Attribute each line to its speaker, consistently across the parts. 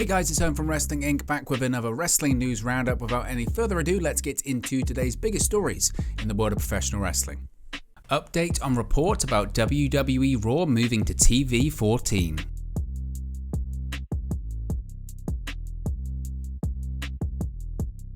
Speaker 1: Hey guys, it's Home from Wrestling Inc. back with another wrestling news roundup. Without any further ado, let's get into today's biggest stories in the world of professional wrestling. Update on report about WWE Raw moving to TV-14.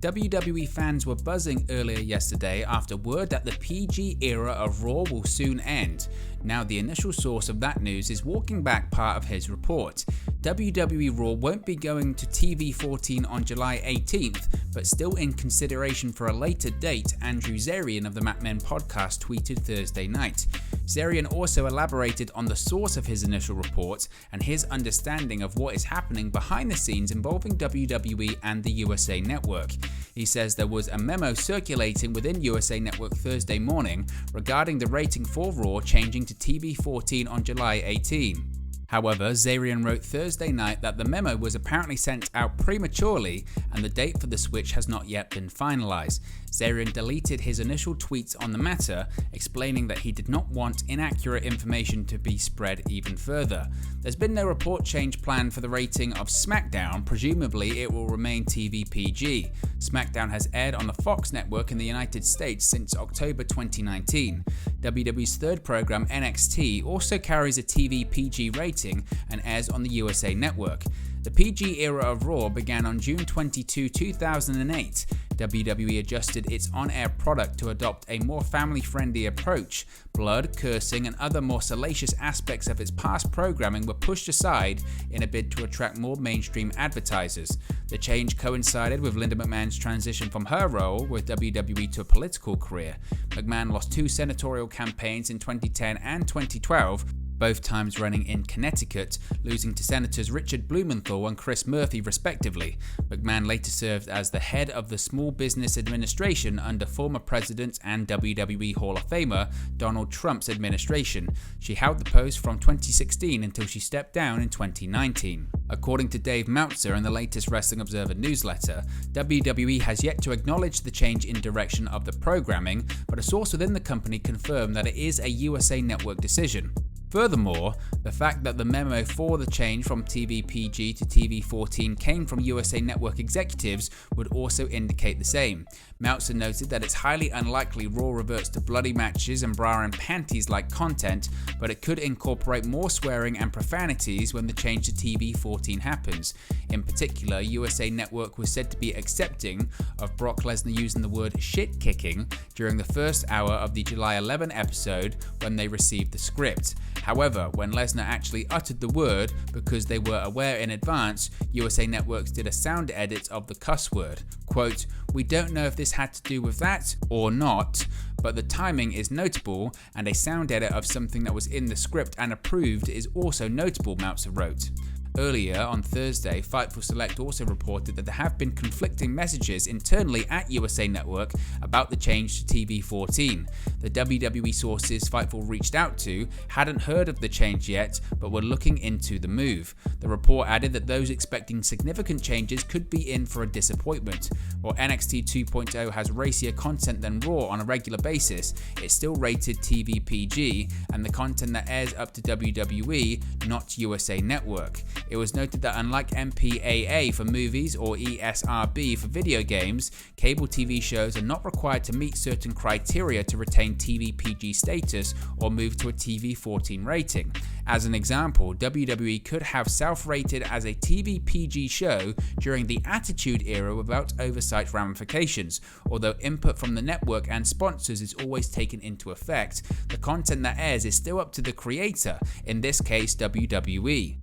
Speaker 1: WWE fans were buzzing earlier yesterday after word that the PG era of Raw will soon end. Now the initial source of that news is walking back part of his report. WWE Raw won't be going to TV-14 on July 18th, but still in consideration for a later date, Andrew Zarian of the MacMen podcast tweeted Thursday night. Zarian also elaborated on the source of his initial report and his understanding of what is happening behind the scenes involving WWE and the USA Network. He says there was a memo circulating within USA Network Thursday morning regarding the rating for Raw changing to TV-14 on July 18. However, Zarian wrote Thursday night that the memo was apparently sent out prematurely and the date for the switch has not yet been finalized. Zarian deleted his initial tweets on the matter, explaining that he did not want inaccurate information to be spread even further. There's been no report change planned for the rating of SmackDown, presumably it will remain TV PG. SmackDown has aired on the Fox network in the United States since October 2019. WWE's third program, NXT, also carries a TV PG rating and airs on the USA Network. The PG era of Raw began on June 22, 2008. WWE adjusted its on-air product to adopt a more family-friendly approach. Blood, cursing, and other more salacious aspects of its past programming were pushed aside in a bid to attract more mainstream advertisers. The change coincided with Linda McMahon's transition from her role with WWE to a political career. McMahon lost two senatorial campaigns in 2010 and 2012, both times running in Connecticut, losing to Senators Richard Blumenthal and Chris Murphy respectively. McMahon later served as the head of the Small Business Administration under former President and WWE Hall of Famer Donald Trump's administration. She held the post from 2016 until she stepped down in 2019. According to Dave Meltzer in the latest Wrestling Observer newsletter, WWE has yet to acknowledge the change in direction of the programming, but a source within the company confirmed that it is a USA Network decision. Furthermore, the fact that the memo for the change from TV PG to TV-14 came from USA Network executives would also indicate the same. Meltzer noted that it's highly unlikely Raw reverts to bloody matches and bra and panties-like content, but it could incorporate more swearing and profanities when the change to TV-14 happens. In particular, USA Network was said to be accepting of Brock Lesnar using the word shit-kicking during the first hour of the July 11 episode when they received the script. However, when Lesnar actually uttered the word, because they were aware in advance, USA Networks did a sound edit of the cuss word. Quote, "We don't know if this had to do with that or not, but the timing is notable, and a sound edit of something that was in the script and approved is also notable," Meltzer wrote. Earlier on Thursday, Fightful Select also reported that there have been conflicting messages internally at USA Network about the change to TV-14. The WWE sources Fightful reached out to hadn't heard of the change yet, but were looking into the move. The report added that those expecting significant changes could be in for a disappointment. While NXT 2.0 has racier content than Raw on a regular basis, it's still rated TV PG, and the content that airs up to WWE, not USA Network. It was noted that unlike MPAA for movies or ESRB for video games, cable TV shows are not required to meet certain criteria to retain TV PG status or move to a TV-14 rating. As an example, WWE could have self-rated as a TV PG show during the Attitude Era without oversight ramifications. Although input from the network and sponsors is always taken into effect, the content that airs is still up to the creator, in this case WWE.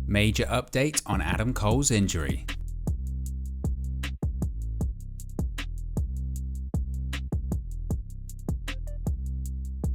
Speaker 1: Major update on Adam Cole's injury.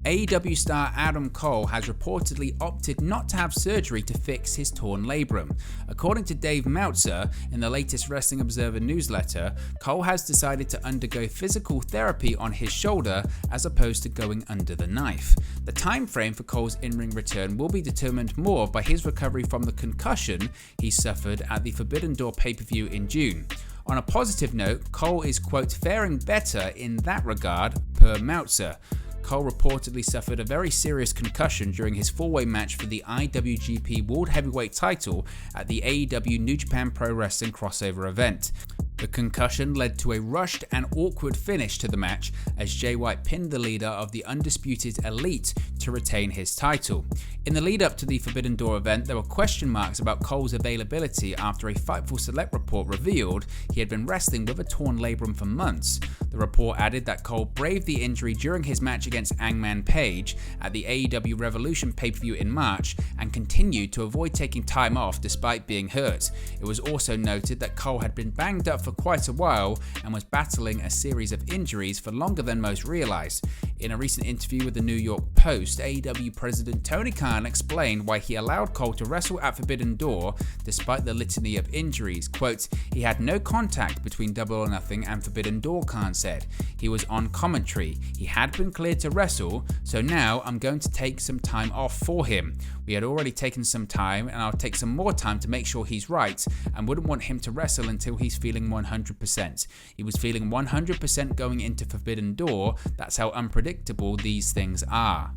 Speaker 1: AEW star Adam Cole has reportedly opted not to have surgery to fix his torn labrum. According to Dave Meltzer in the latest Wrestling Observer newsletter, Cole has decided to undergo physical therapy on his shoulder as opposed to going under the knife. The time frame for Cole's in-ring return will be determined more by his recovery from the concussion he suffered at the Forbidden Door pay-per-view in June. On a positive note, Cole is, quote, faring better in that regard, per Meltzer. Cole reportedly suffered a very serious concussion during his four-way match for the IWGP World Heavyweight title at the AEW New Japan Pro Wrestling crossover event. The concussion led to a rushed and awkward finish to the match as Jay White pinned the leader of the Undisputed Elite to retain his title. In the lead up to the Forbidden Door event, there were question marks about Cole's availability after a Fightful Select report revealed he had been wrestling with a torn labrum for months. The report added that Cole braved the injury during his match against Hangman Page at the AEW Revolution pay-per-view in March and continued to avoid taking time off despite being hurt. It was also noted that Cole had been banged up for quite a while and was battling a series of injuries for longer than most realized. In a recent interview with the New York Post, AEW President Tony Khan explained why he allowed Cole to wrestle at Forbidden Door despite the litany of injuries. Quote, "He had no contact between Double or Nothing and Forbidden Door," Khan said. "He was on commentary. He had been cleared to wrestle, so now I'm going to take some time off for him. We had already taken some time, and I'll take some more time to make sure he's right, and wouldn't want him to wrestle until he's feeling 100%. He was feeling 100% going into Forbidden Door. That's how unpredictable these things are."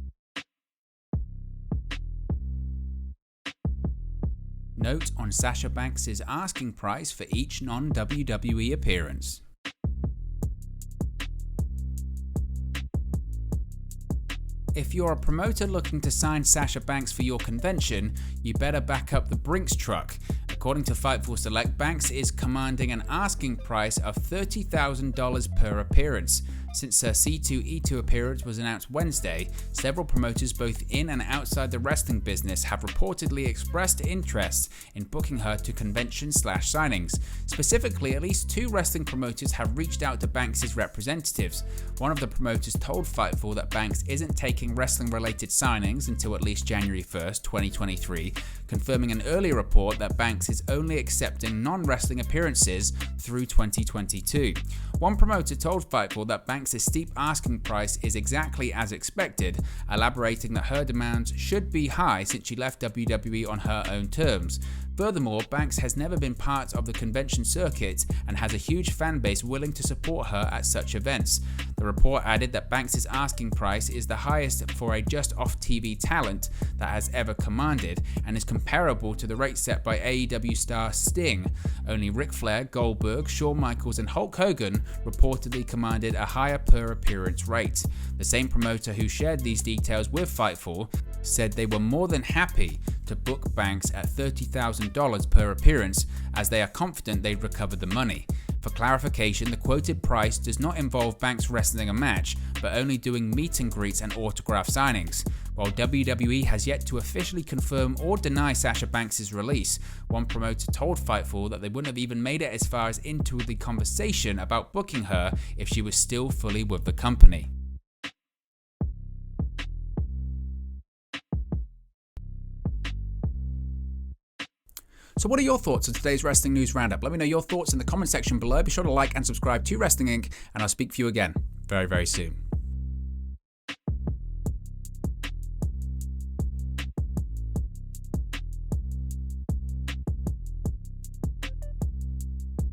Speaker 1: Note on Sasha Banks' asking price for each non-WWE appearance. If you're a promoter looking to sign Sasha Banks for your convention, you better back up the Brinks truck. According to Fightful Select, Banks is commanding an asking price of $30,000 per appearance. Since her C2E2 appearance was announced Wednesday, several promoters both in and outside the wrestling business have reportedly expressed interest in booking her to convention/signings. Specifically, at least 2 wrestling promoters have reached out to Banks' representatives. One of the promoters told Fightful that Banks isn't taking wrestling-related signings until at least January 1st, 2023, confirming an earlier report that Banks is only accepting non-wrestling appearances through 2022. One promoter told Fightful that Banks' steep asking price is exactly as expected, elaborating that her demands should be high since she left WWE on her own terms. Furthermore, Banks has never been part of the convention circuit and has a huge fan base willing to support her at such events. The report added that Banks' asking price is the highest for a just-off-TV talent that has ever commanded and is comparable to the rate set by AEW star Sting. Only Ric Flair, Goldberg, Shawn Michaels and Hulk Hogan reportedly commanded a higher per-appearance rate. The same promoter who shared these details with Fightful said they were more than happy to book Banks at $30,000 per appearance as they are confident they'd recover the money. For clarification, the quoted price does not involve Banks wrestling a match, but only doing meet and greets and autograph signings. While WWE has yet to officially confirm or deny Sasha Banks' release, one promoter told Fightful that they wouldn't have even made it as far as into the conversation about booking her if she was still fully with the company. So what are your thoughts on today's Wrestling News Roundup? Let me know your thoughts in the comment section below. Be sure to like and subscribe to Wrestling Inc. and I'll speak to you again very, very soon.